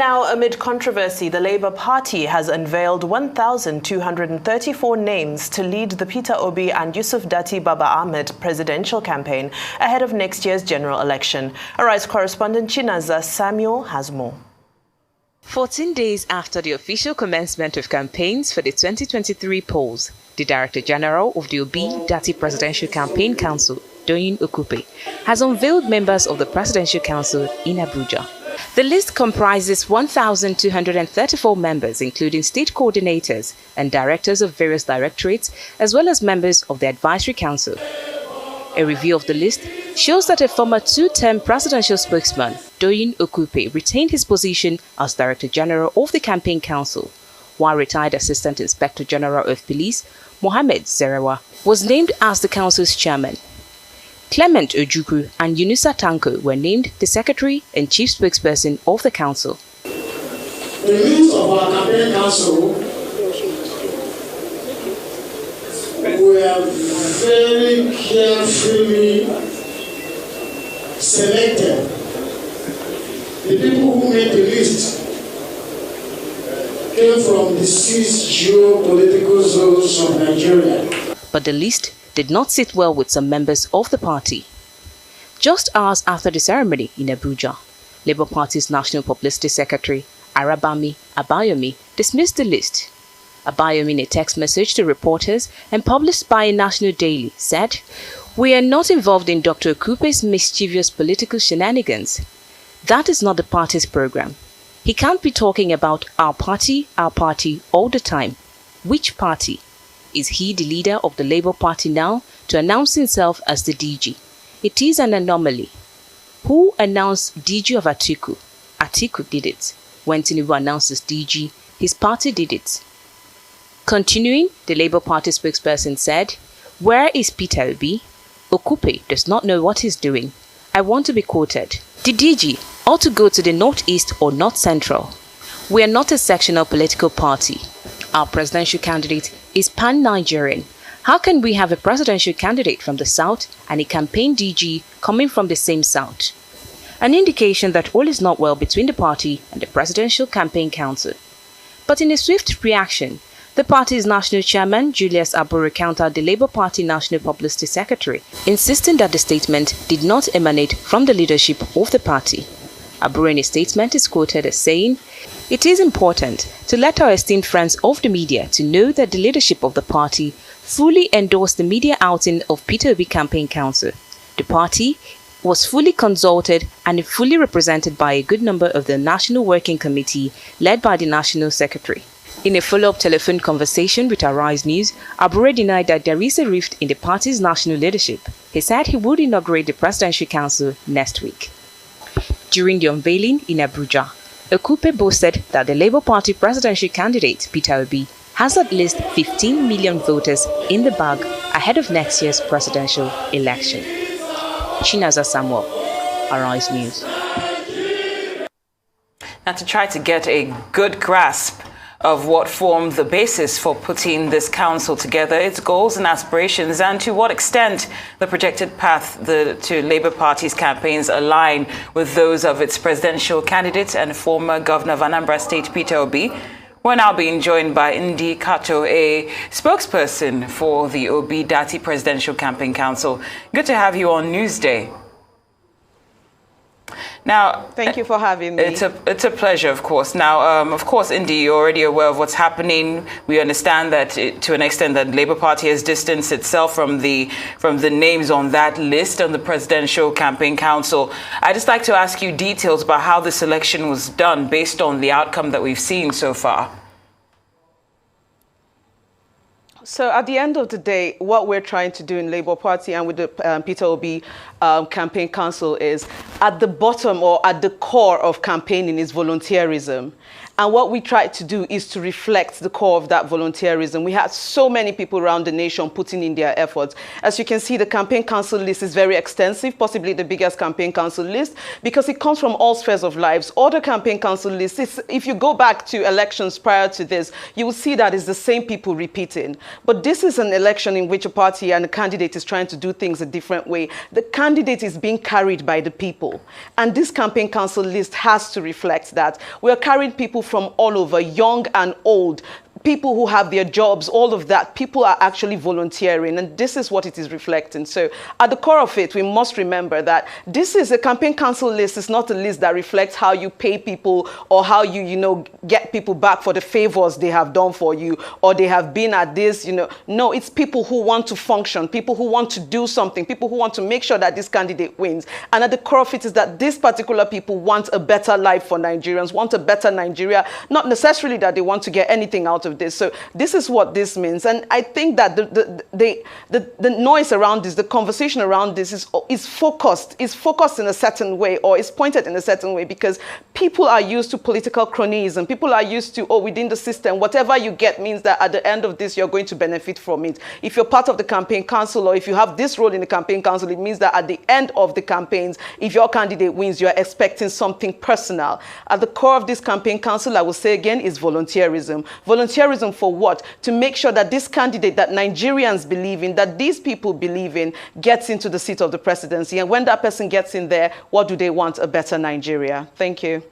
Now, amid controversy, the Labour Party has unveiled 1,234 names to lead the Peterobi and Yusuf Datti Baba Ahmed presidential campaign ahead of next year's general election. Arise correspondent Chinaza Samuel has more. 14 days after the official commencement of campaigns for the 2023 polls, the Director General of the Obi Datti Presidential Campaign Council, Ndi Kato, has unveiled members of the Presidential Council in Abuja. The list comprises 1,234 members, including state coordinators and directors of various directorates, as well as members of the Advisory Council. A review of the list shows that a former two-term presidential spokesman, Ndi Kato, retained his position as Director General of the Campaign Council, while retired Assistant Inspector General of Police, Mohammed Zerewa, was named as the Council's chairman. Clement Ojukwu and Yunusa Tanko were named the Secretary and Chief Spokesperson of the Council. The list of our campaign council were very carefully selected. The people who made the list came from the 6 geopolitical zones of Nigeria. But the list did not sit well with some members of the party. Just hours after the ceremony in Abuja, Labour Party's National Publicity Secretary, Arabami Abayomi, dismissed the list. Abayomi, in a text message to reporters and published by a national daily, said, "We are not involved in Dr. Okupe's mischievous political shenanigans. That is not the party's program. He can't be talking about our party all the time. Which party? Is he the leader of the Labour Party now to announce himself as the DG? It is an anomaly. Who announced DG of Atiku? Atiku did it. When Tinubu announced his DG, his party did it." Continuing, the Labour Party spokesperson said, "Where is Peterobi? Okupe does not know what he's doing. I want to be quoted. The DG ought to go to the northeast or north central. We are not a sectional political party. Our presidential candidate is pan-Nigerian. How can we have a presidential candidate from the south and a campaign DG coming from the same south?" An indication that all is not well between the party and the Presidential Campaign Council. But in a swift reaction, the party's national chairman, Julius Abure, countered the Labour Party National Publicity Secretary, insisting that the statement did not emanate from the leadership of the party. Abure, in a statement, is quoted as saying, "It is important to let our esteemed friends of the media to know that the leadership of the party fully endorsed the media outing of Peterobi Campaign Council. The party was fully consulted and fully represented by a good number of the National Working Committee led by the National Secretary." In a follow-up telephone conversation with Arise News, Abure denied that there is a rift in the party's national leadership. He said he would inaugurate the Presidential Council next week. During the unveiling in Abuja, Okupe boasted that the Labour Party presidential candidate, Peterobi, has at least 15 million voters in the bag ahead of next year's presidential election. Chinaza Samuel, Arise News. Now, to try to get a good grasp of what formed the basis for putting this council together, its goals and aspirations, and to what extent the projected path to Labour Party's campaigns align with those of its presidential candidate and former governor of Anambra State, Peter Obi. We're now being joined by Ndi Kato, a spokesperson for the Obi Datti Presidential Campaign Council. Good to have you on Newsday. Now, thank you for having me. It's a pleasure, of course. Now, of course, Ndi, you're already aware of what's happening. We understand that to an extent that Labour Party has distanced itself from the names on that list on the Presidential Campaign Council. I'd just like to ask you details about how the selection was done based on the outcome that we've seen so far. So at the end of the day, what we're trying to do in Labour Party and with the Peterobi Campaign Council is at the bottom or at the core of campaigning is volunteerism. And what we tried to do is to reflect the core of that volunteerism. We had so many people around the nation putting in their efforts. As you can see, the campaign council list is very extensive, possibly the biggest campaign council list, because it comes from all spheres of lives. Other campaign council lists, if you go back to elections prior to this, you will see that it's the same people repeating. But this is an election in which a party and a candidate is trying to do things a different way. The candidate is being carried by the people. And this campaign council list has to reflect that. We are carrying people from all over, young and old, people who have their jobs, all of that. People are actually volunteering, and this is what it is reflecting. So at the core of it, we must remember that this is a campaign council list. It's not a list that reflects how you pay people or how you get people back for the favors they have done for you or they have been at this, No, it's people who want to function, people who want to do something, people who want to make sure that this candidate wins. And at the core of it is that these particular people want a better life for Nigerians, want a better Nigeria, not necessarily that they want to get anything out of this. So this is what this means. And I think that the noise around this, the conversation around this is focused in a certain way, or is pointed in a certain way, because people are used to political cronyism. People are used to, within the system, whatever you get means that at the end of this, you're going to benefit from it. If you're part of the campaign council, or if you have this role in the campaign council, it means that at the end of the campaigns, if your candidate wins, you're expecting something personal. At the core of this campaign council, I will say again, is volunteerism. Volunteerism for what? To make sure that this candidate that Nigerians believe in, that these people believe in, gets into the seat of the presidency. And when that person gets in there, what do they want? A better Nigeria. Thank you.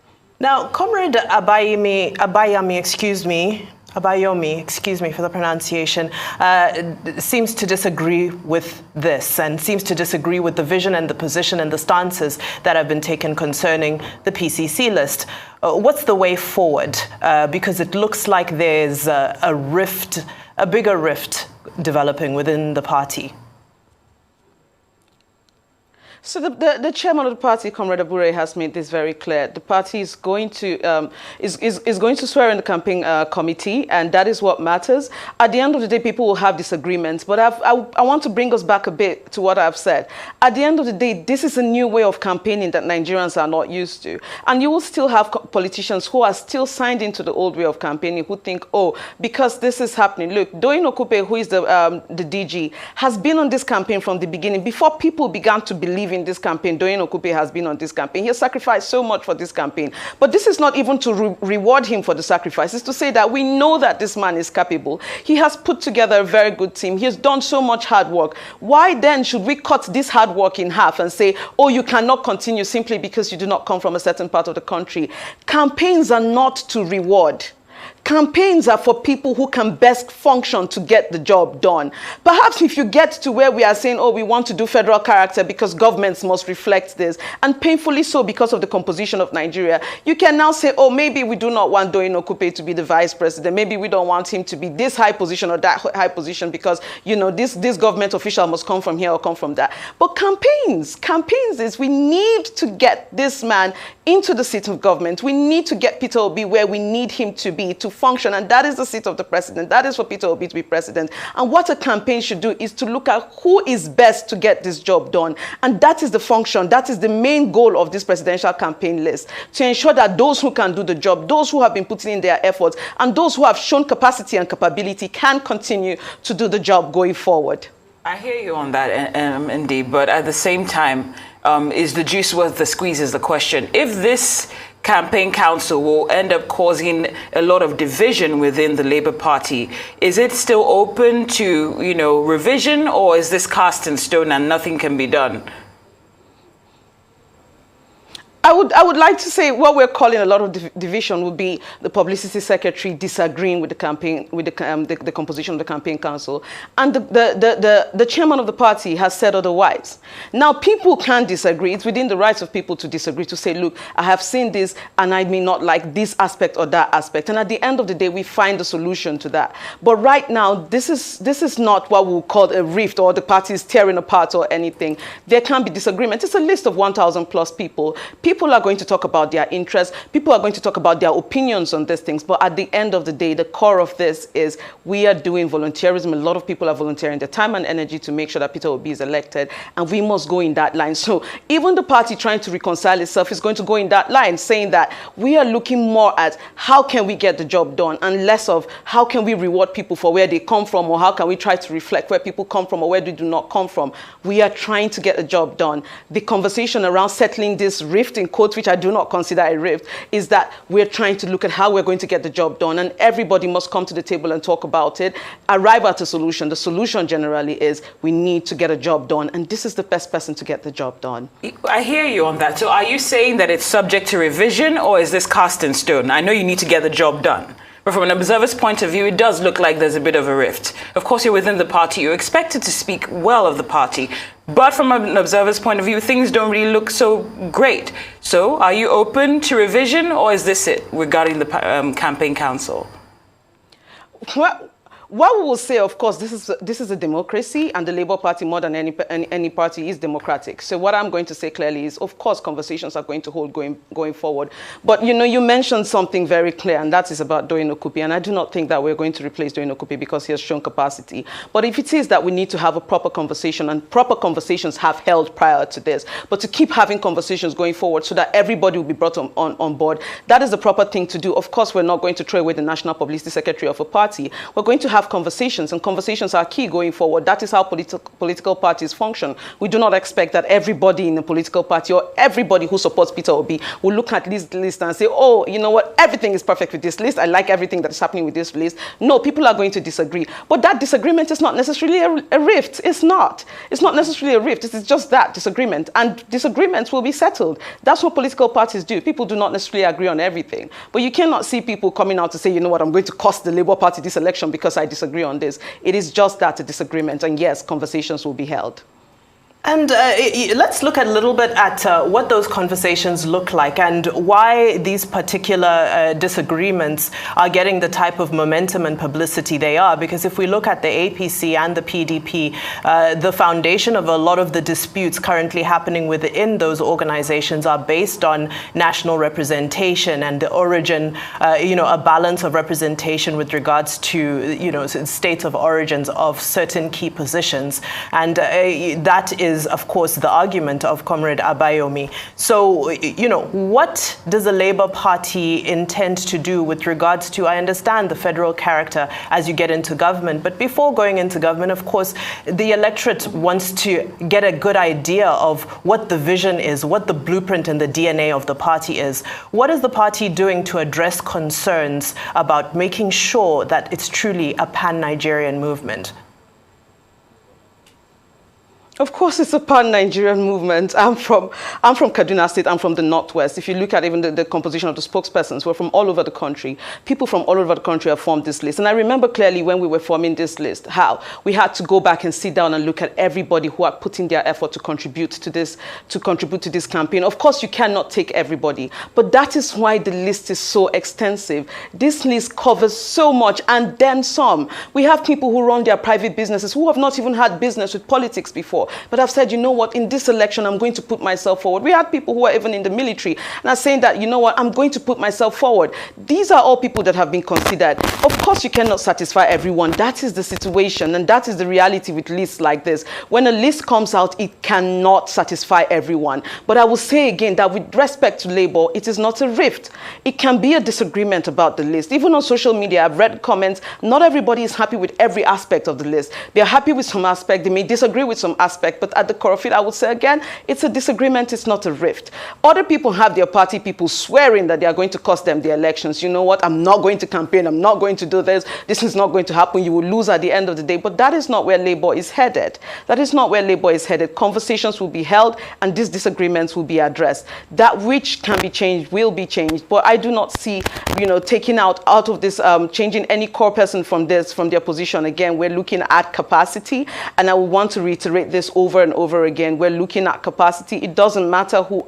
Now, Comrade Abayomi, excuse me for the pronunciation, seems to disagree with this and seems to disagree with the vision and the position and the stances that have been taken concerning the PCC list. What's the way forward? Because it looks like there's a bigger rift developing within the party. So the chairman of the party, Comrade Abure, has made this very clear. The party is going to is going to swear in the campaign committee, and that is what matters. At the end of the day, people will have disagreements, but I want to bring us back a bit to what I've said. At the end of the day, this is a new way of campaigning that Nigerians are not used to, and you will still have politicians who are still signed into the old way of campaigning, who think, because this is happening. Look, Doyin Okupe, who is the DG, has been on this campaign from the beginning. Before people began to believe in this campaign, Doyin Okupe has been on this campaign. He has sacrificed so much for this campaign. But this is not even to reward him for the sacrifice. It's to say that we know that this man is capable. He has put together a very good team. He has done so much hard work. Why then should we cut this hard work in half and say, you cannot continue simply because you do not come from a certain part of the country? Campaigns are not to reward. Campaigns are for people who can best function to get the job done. Perhaps if you get to where we are saying, we want to do federal character because governments must reflect this, and painfully so because of the composition of Nigeria, you can now say, maybe we do not want Doyin Okupe to be the vice president. Maybe we don't want him to be this high position or that high position because, this government official must come from here or come from that. But campaigns is we need to get this man into the seat of government. We need to get Peter Obi where we need him to be to function, and that is the seat of the president. That is for Peter Obi to be president. And what a campaign should do is to look at who is best to get this job done. And that is the function, that is the main goal of this presidential campaign list, to ensure that those who can do the job, those who have been putting in their efforts, and those who have shown capacity and capability can continue to do the job going forward. I hear you on that, Ndi, but at the same time, is the juice worth the squeeze is the question. If this campaign council will end up causing a lot of division within the Labour Party, is it still open to, revision, or is this cast in stone and nothing can be done? I would like to say what we're calling a lot of division would be the publicity secretary disagreeing with the campaign, with the composition of the campaign council, and the chairman of the party has said otherwise. Now people can disagree. It's within the rights of people to disagree, to say, look, I have seen this and I may not like this aspect or that aspect. And at the end of the day, we find a solution to that. But right now, this is not what we'll call a rift or the party is tearing apart or anything. There can be disagreement. It's a list of 1,000 plus people. People people are going to talk about their interests. People are going to talk about their opinions on these things. But at the end of the day, the core of this is we are doing volunteerism. A lot of people are volunteering their time and energy to make sure that Peter Obi is elected. And we must go in that line. So even the party trying to reconcile itself is going to go in that line, saying that we are looking more at how can we get the job done and less of how can we reward people for where they come from, or how can we try to reflect where people come from or where they do not come from. We are trying to get the job done. The conversation around settling this rift, in quotes, which I do not consider a rift, is that we're trying to look at how we're going to get the job done, and everybody must come to the table and talk about it, arrive at a solution. The solution generally is we need to get a job done, and this is the best person to get the job done. I hear you on that. So are you saying that it's subject to revision, or is this cast in stone? I know you need to get the job done, but from an observer's point of view, it does look like there's a bit of a rift. Of course, you're within the party. You're expected to speak well of the party. But from an observer's point of view, things don't really look so great. So are you open to revision, or is this it regarding the campaign council? Well, what we will say, of course, this is a democracy, and the Labour Party, more than any party, is democratic. So what I'm going to say clearly is, of course, conversations are going to hold going forward. But, you know, you mentioned something very clear, and that is about Doyin Okupe. And I do not think that we're going to replace Doyin Okupe because he has shown capacity. But if it is that we need to have a proper conversation, and proper conversations have held prior to this, but to keep having conversations going forward so that everybody will be brought on board, that is the proper thing to do. Of course, we're not going to throw away the National Publicity Secretary of a party. We're going to have conversations, and conversations are key going forward. That is how political parties function. We do not expect that everybody in a political party or everybody who supports Peter Obi will look at this list and say, oh, you know what, everything is perfect with this list. I like everything that is happening with this list. No, people are going to disagree. But that disagreement is not necessarily a rift. It's not. It's not necessarily a rift. It's just that disagreement. And disagreements will be settled. That's what political parties do. People do not necessarily agree on everything. But you cannot see people coming out to say, you know what, I'm going to cost the Labour Party this election because I disagree on this. It is just that, a disagreement, and yes, conversations will be held. And let's look a little bit at what those conversations look like and why these particular disagreements are getting the type of momentum and publicity they are. Because if we look at the APC and the PDP, the foundation of a lot of the disputes currently happening within those organizations are based on national representation and the origin, a balance of representation with regards to, states of origins of certain key positions. And that is, of course, the argument of Comrade Abayomi. So, what does the Labour Party intend to do with regards to, I understand the federal character as you get into government, but before going into government, of course, the electorate wants to get a good idea of what the vision is, what the blueprint and the DNA of the party is. What is the party doing to address concerns about making sure that it's truly a pan-Nigerian movement? Of course, it's a pan-Nigerian movement. I'm from Kaduna State. I'm from the Northwest. If you look at even the composition of the spokespersons, we're from all over the country. People from all over the country have formed this list. And I remember clearly when we were forming this list, how we had to go back and sit down and look at everybody who had put in their effort to contribute to this campaign. Of course, you cannot take everybody, but that is why the list is so extensive. This list covers so much and then some. We have people who run their private businesses who have not even had business with politics before. But I've said, you know what, in this election, I'm going to put myself forward. We had people who are even in the military and are saying that, you know what, I'm going to put myself forward. These are all people that have been considered. Of course, you cannot satisfy everyone. That is the situation, and that is the reality with lists like this. When a list comes out, it cannot satisfy everyone. But I will say again that with respect to Labour, it is not a rift. It can be a disagreement about the list. Even on social media, I've read comments. Not everybody is happy with every aspect of the list. They're happy with some aspect. They may disagree with some aspect. But at the core of it, I would say again, it's a disagreement, it's not a rift. Other people have their party people swearing that they are going to cost them the elections. You know what, I'm not going to campaign, I'm not going to do this is not going to happen, you will lose at the end of the day. But that is not where Labour is headed. That is not where Labour is headed. Conversations will be held and these disagreements will be addressed. That which can be changed will be changed. But I do not see, taking out of this, changing any core person from their position. Again, we're looking at capacity, and I will want to reiterate this over and over again. We're looking at capacity. It doesn't matter who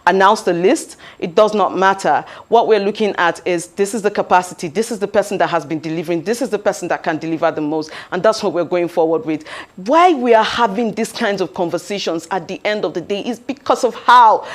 announced the list. It does not matter. What we're looking at is this is the capacity capacity. This is the person that has been delivering. This is the person that can deliver the most. And that's what we're going forward with. Why we are having these kinds of conversations at the end of the day is because of how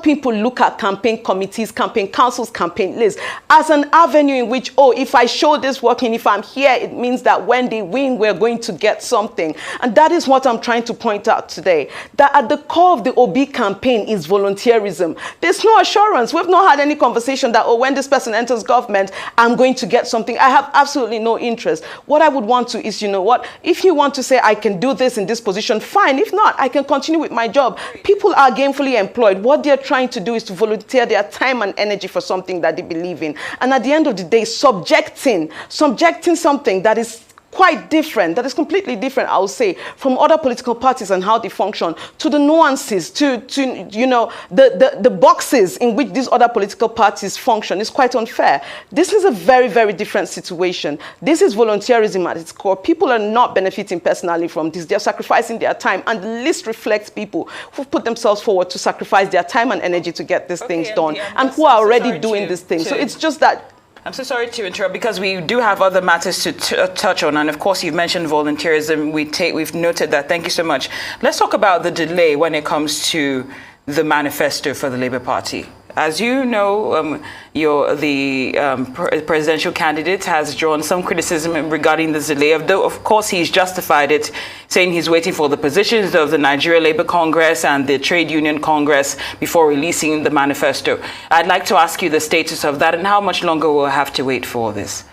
people look at campaign committees, campaign councils, campaign lists as an avenue in which, oh, if I show this working, if I'm here, it means that when they win, we're going to get something. And that is what I'm trying to point out today, that at the core of the Obi campaign is volunteerism. There's no assurance. We've not had any conversation that, oh, when this person enters government, I'm going to get something. I have absolutely no interest. What I would want to is, you know what, if you want to say I can do this in this position, fine. If not, I can continue with my job. People are gainfully employed. What they're trying to do is to volunteer their time and energy for something that they believe in. And at the end of the day, subjecting something that is quite different, that is completely different, I would say, from other political parties and how they function, to the nuances, to you know, the boxes in which these other political parties function is quite unfair. This is a very, very different situation. This is volunteerism at its core. People are not benefiting personally from this. They're sacrificing their time, and the list reflects people who put themselves forward to sacrifice their time and energy to get these things done, and who are already doing these things. So it's just that. I'm so sorry to interrupt, because we do have other matters to touch on. And of course, you've mentioned volunteerism. We've noted that. Thank you so much. Let's talk about the delay when it comes to the manifesto for the Labour Party. As you know, the presidential candidate has drawn some criticism regarding the delay. Though, of course, he's justified it, saying he's waiting for the positions of the Nigeria Labour Congress and the Trade Union Congress before releasing the manifesto. I'd like to ask you the status of that and how much longer we'll have to wait for this.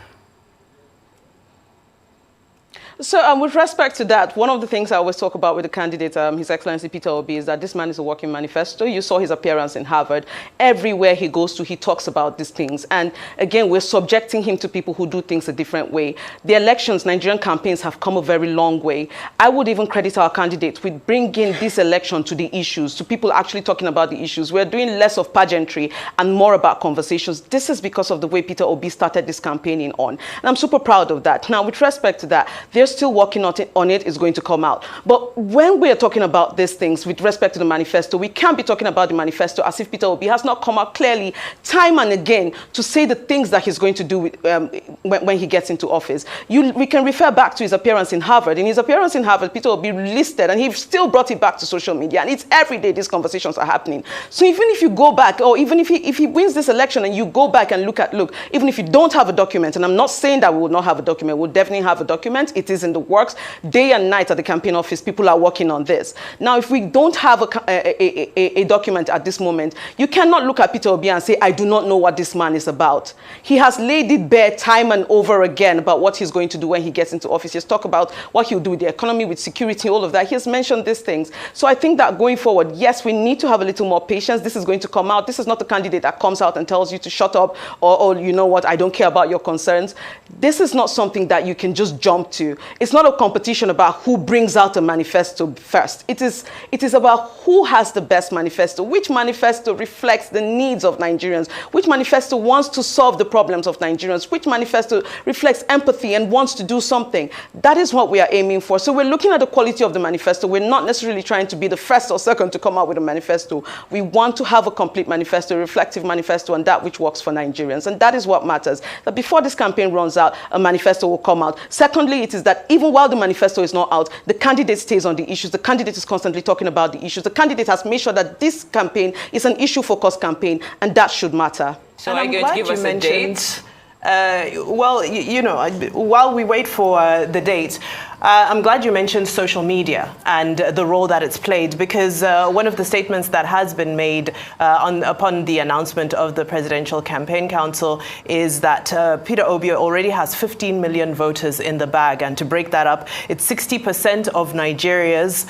So with respect to that, one of the things I always talk about with the candidate, His Excellency Peter Obi, is that this man is a walking manifesto. You saw his appearance in Harvard. Everywhere he goes to, he talks about these things. And again, we're subjecting him to people who do things a different way. The elections, Nigerian campaigns have come a very long way. I would even credit our candidate with bringing this election to the issues, to people actually talking about the issues. We're doing less of pageantry and more about conversations. This is because of the way Peter Obi started this campaigning on. And I'm super proud of that. Now, with respect to that, they're still working on it. Is going to come out. But when we are talking about these things with respect to the manifesto, we can't be talking about the manifesto as if Peter Obi has not come out clearly time and again to say the things that he's going to do with, when he gets into office. We can refer back to his appearance in Harvard. In his appearance in Harvard, Peter Obi listed, and he still brought it back to social media. And it's every day these conversations are happening. So even if you go back, or even if he wins this election and you go back and look, even if you don't have a document, and I'm not saying that we will not have a document, we'll definitely have a document. It is in the works. Day and night at the campaign office, people are working on this. Now, if we don't have a document at this moment, you cannot look at Peter Obi and say, I do not know what this man is about. He has laid it bare time and over again about what he's going to do when he gets into office. He's talked about what he'll do with the economy, with security, all of that. He has mentioned these things. So I think that going forward, yes, we need to have a little more patience. This is going to come out. This is not a candidate that comes out and tells you to shut up, or you know what, I don't care about your concerns. This is not something that you can just jump to. It's not a competition about who brings out a manifesto first. It is about who has the best manifesto, which manifesto reflects the needs of Nigerians, which manifesto wants to solve the problems of Nigerians, which manifesto reflects empathy and wants to do something. That is what we are aiming for. So we're looking at the quality of the manifesto. We're not necessarily trying to be the first or second to come out with a manifesto. We want to have a complete manifesto, a reflective manifesto, and that which works for Nigerians. And that is what matters. That before this campaign runs out, a manifesto will come out. Secondly, it is that even while the manifesto is not out, the candidate stays on the issues. The candidate is constantly talking about the issues. The candidate has made sure that this campaign is an issue-focused campaign, and that should matter. So are you going to give us a date? Well, you know, while we wait for the date, I'm glad you mentioned social media and the role that it's played, because one of the statements that has been made upon the announcement of the Presidential Campaign Council is that Peter Obi already has 15 million voters in the bag. And to break that up, it's 60% of Nigeria's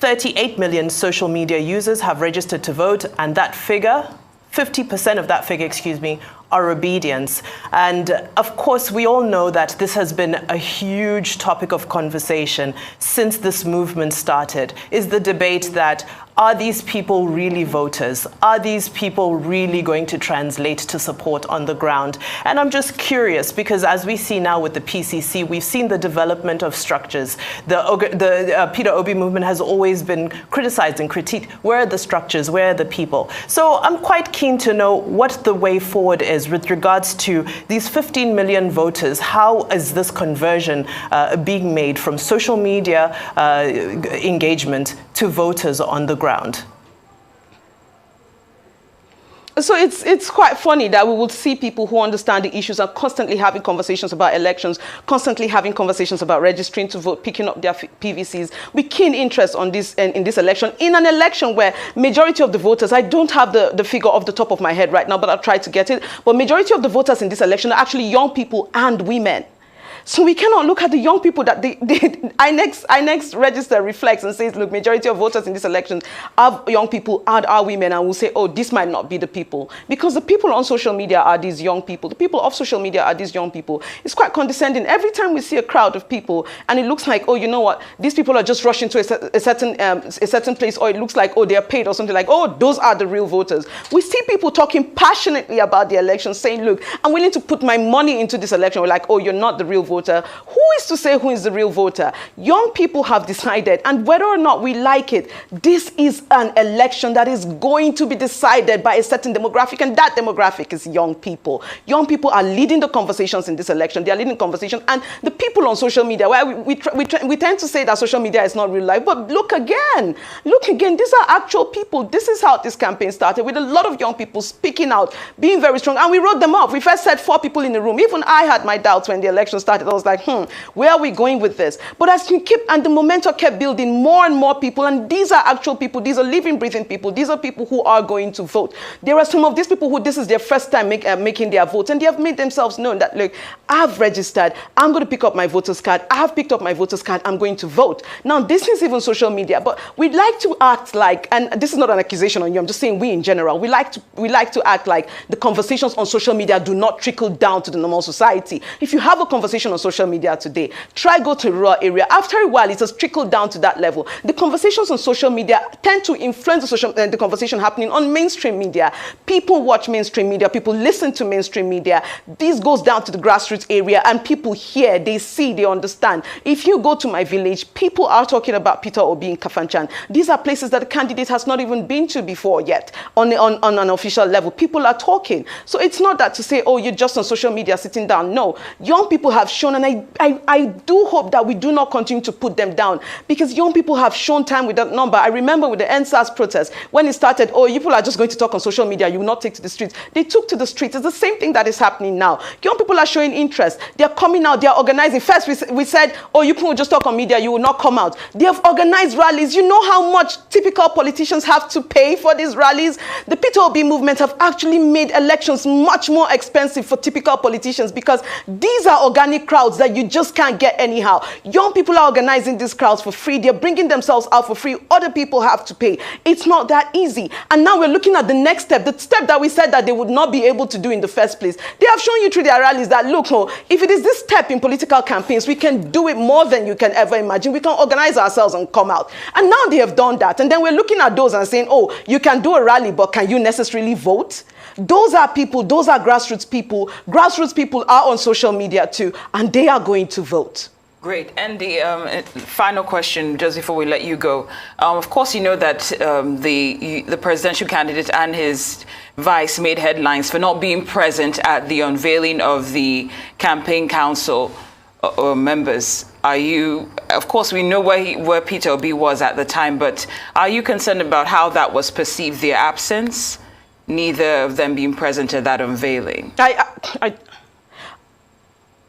38 million social media users have registered to vote, and that figure, 50% of that figure, excuse me, are obedience. And of course, we all know that this has been a huge topic of conversation since this movement started, is the debate that Are these people really voters? Are these people really going to translate to support on the ground? And I'm just curious, because as we see now with the PCC, we've seen the development of structures. The Peter Obi movement has always been criticized and critiqued. Where are the structures? Where are the people? So I'm quite keen to know what the way forward is with regards to these 15 million voters. How is this conversion being made from social media engagement to voters on the ground? So it's quite funny that we would see people who understand the issues are constantly having conversations about elections, constantly having conversations about registering to vote, picking up their PVCs with keen interest on this in this election, in an election where majority of the voters, I don't have the figure off the top of my head right now, but I'll try to get it, but majority of the voters in this election are actually young people and women. So we cannot look at the young people that INEX register reflects and says, look, majority of voters in this election are young people and are women, and we'll say, oh, this might not be the people. Because the people on social media are these young people. The people of social media are these young people. It's quite condescending. Every time we see a crowd of people and it looks like, oh, you know what, these people are just rushing to a certain place, or it looks like, oh, they're paid or something like, oh, those are the real voters. We see people talking passionately about the election, saying, look, I'm willing to put my money into this election. We're like, oh, you're not the real voter. Who is to say who is the real voter? Young people have decided, and whether or not we like it, this is an election that is going to be decided by a certain demographic, and that demographic is young people. Young people are leading the conversations in this election. They are leading conversations, and the people on social media, where we tend to say that social media is not real life, but look again, these are actual people. This is how this campaign started, with a lot of young people speaking out, being very strong, and we wrote them off. We first said 4 people in the room. Even I had my doubts when the election started. I was like, where are we going with this? But as you keep, and the momentum kept building, more and more people, and these are actual people, these are living, breathing people, these are people who are going to vote. There are some of these people who this is their first time making their votes, and they have made themselves known that, look, I've registered, I'm going to pick up my voter's card, I have picked up my voter's card, I'm going to vote. Now, this is even social media, but we'd like to act like, and this is not an accusation on you, I'm just saying we in general, we like to act like the conversations on social media do not trickle down to the normal society. If you have a conversation on social media today, try go to a rural area. After a while, it has trickled down to that level. The conversations on social media tend to influence the conversation happening on mainstream media. People watch mainstream media. People listen to mainstream media. This goes down to the grassroots area, and people hear, they see, they understand. If you go to my village, people are talking about Peter Obi in Kafanchan. These are places that the candidate has not even been to before yet on an official level. People are talking. So it's not that to say, oh, you're just on social media sitting down. No. Young people have shown, and I do hope that we do not continue to put them down, because young people have shown time with that number. I remember with the NSAS protest, when it started, oh, you people are just going to talk on social media, you will not take to the streets. They took to the streets. It's the same thing that is happening now. Young people are showing interest. They're coming out. They're organizing. First, we said, oh, you people will just talk on media, you will not come out. They have organized rallies. You know how much typical politicians have to pay for these rallies? The Peter Obi movement have actually made elections much more expensive for typical politicians, because these are organic crowds that you just can't get anyhow. Young people are organizing these crowds for free. They're bringing themselves out for free. Other people have to pay. It's not that easy. And now we're looking at the next step, the step that we said that they would not be able to do in the first place. They have shown you through their rallies that, look, if it is this step in political campaigns, we can do it more than you can ever imagine. We can organize ourselves and come out. And now they have done that. And then we're looking at those and saying, oh, you can do a rally, but can you necessarily vote? Those are people, those are grassroots people. Grassroots people are on social media too, and they are going to vote. Great. And the final question, just before we let you go. Of course, you know that the presidential candidate and his vice made headlines for not being present at the unveiling of the campaign council members. Are you, of course, we know where Peter Obi was at the time, but are you concerned about how that was perceived, their absence? Neither of them being present at that unveiling.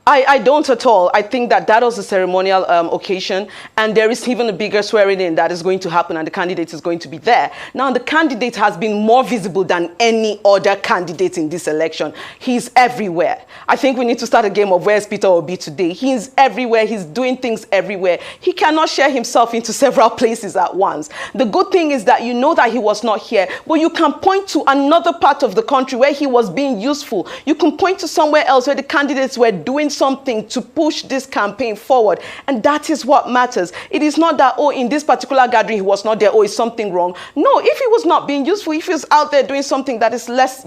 I don't at all. I think that was a ceremonial occasion, and there is even a bigger swearing in that is going to happen, and the candidate is going to be there. Now, the candidate has been more visible than any other candidate in this election. He's everywhere. I think we need to start a game of where's Peter Obi today. He's everywhere. He's doing things everywhere. He cannot share himself into several places at once. The good thing is that you know that he was not here, but you can point to another part of the country where he was being useful. You can point to somewhere else where the candidates were doing something to push this campaign forward. And that is what matters. It is not that, oh, in this particular gathering, he was not there, oh, is something wrong? No, if he was not being useful, if he was out there doing something that is less,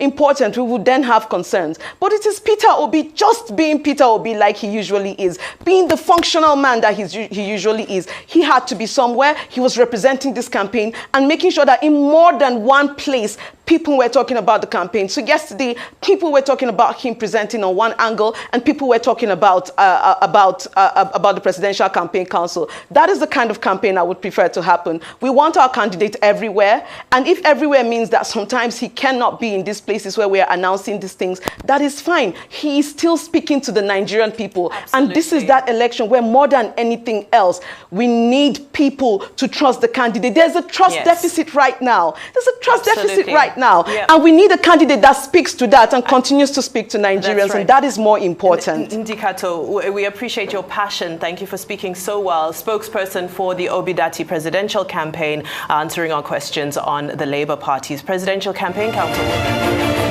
important, we would then have concerns. But it is Peter Obi just being Peter Obi like he usually is, being the functional man that he usually is. He had to be somewhere. He was representing this campaign and making sure that in more than one place, people were talking about the campaign. So yesterday, people were talking about him presenting on one angle, and people were talking about the Presidential Campaign Council. That is the kind of campaign I would prefer to happen. We want our candidate everywhere, and if everywhere means that sometimes he cannot be in these places where we are announcing these things, that is fine. He is still speaking to the Nigerian people. Absolutely. And this is that election where more than anything else, we need people to trust the candidate. There's a trust deficit right now. There's a trust deficit right now. Yep. And we need a candidate that speaks to that and continues to speak to Nigerians. Right. And that is more important. Ndi Kato, we appreciate your passion. Thank you for speaking so well. Spokesperson for the Obi Dati presidential campaign, answering our questions on the Labour Party's Presidential Campaign Council.